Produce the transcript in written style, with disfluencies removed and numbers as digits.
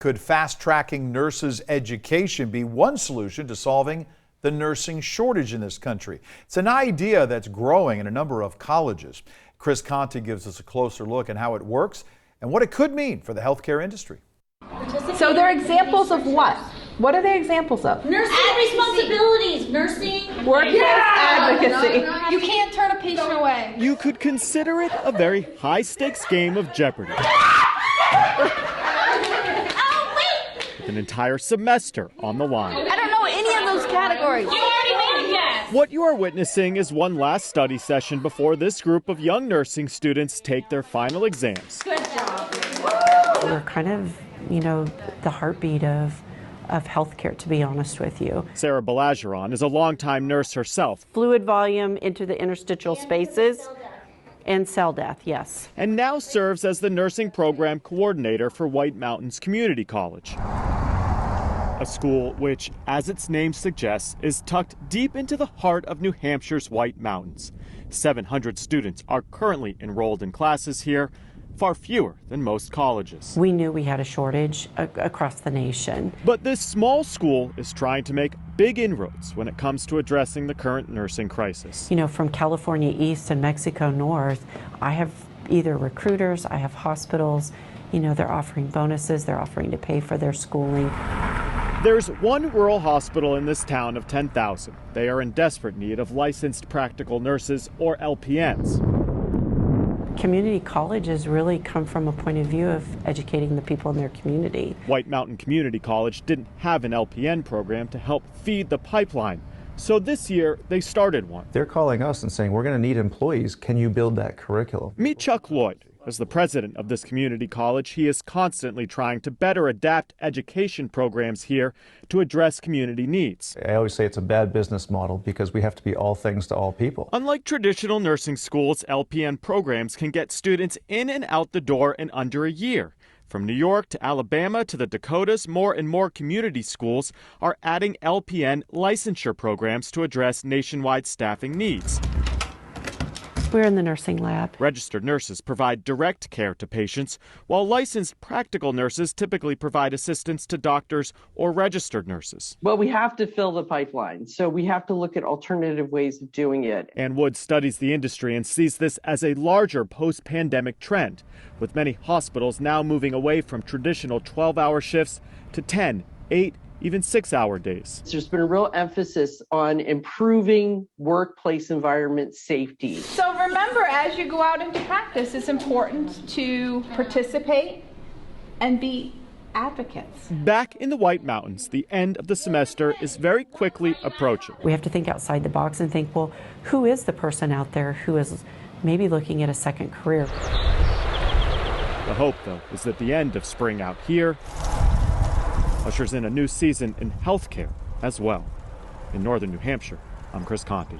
Could fast-tracking nurses' education be one solution to solving the nursing shortage in this country? It's an idea that's growing in a number of colleges. Chris Conte gives us a closer look at how it works and what it could mean for the healthcare industry. So they're examples of what? What are they examples of? Nursing responsibilities, nursing. Workplace advocacy. You can't turn a patient away. You could consider it a very high-stakes game of Jeopardy! With an entire semester on the line. I don't know any of those categories. You already made a guess. What you are witnessing is one last study session before this group of young nursing students take their final exams. Good job. We're kind of, the heartbeat of healthcare, to be honest with you. Sarah Balageron is a longtime nurse herself. Fluid volume into the interstitial spaces and cell death, yes. And now serves as the nursing program coordinator for White Mountains Community College. A school which, as its name suggests, is tucked deep into the heart of New Hampshire's White Mountains. 700 students are currently enrolled in classes here, far fewer than most colleges. We knew we had a shortage across the nation. But this small school is trying to make big inroads when it comes to addressing the current nursing crisis. From California East and Mexico North, I have either recruiters, I have hospitals, they're offering bonuses, they're offering to pay for their schooling. There's one rural hospital in this town of 10,000. They are in desperate need of licensed practical nurses, or LPNs. Community colleges really come from a point of view of educating the people in their community. White Mountain Community College didn't have an LPN program to help feed the pipeline. So this year, they started one. They're calling us and saying, we're going to need employees. Can you build that curriculum? Meet Chuck Lloyd. As the president of this community college, he is constantly trying to better adapt education programs here to address community needs. I always say it's a bad business model because we have to be all things to all people. Unlike traditional nursing schools, LPN programs can get students in and out the door in under a year. From New York to Alabama to the Dakotas, more and more community schools are adding LPN licensure programs to address nationwide staffing needs. We're in the nursing lab. Registered nurses provide direct care to patients, while licensed practical nurses typically provide assistance to doctors or registered nurses. Well, we have to fill the pipeline, so we have to look at alternative ways of doing it. Ann Wood studies the industry and sees this as a larger post-pandemic trend, with many hospitals now moving away from traditional 12-hour shifts to 10, 8, even 6-hour days. There's been a real emphasis on improving workplace environment safety. So remember, as you go out into practice, it's important to participate and be advocates. Back in the White Mountains, the end of the semester is very quickly approaching. We have to think outside the box and think, well, who is the person out there who is maybe looking at a second career? The hope, though, is that the end of spring out here ushers in a new season in healthcare as well. In northern New Hampshire, I'm Chris Conte.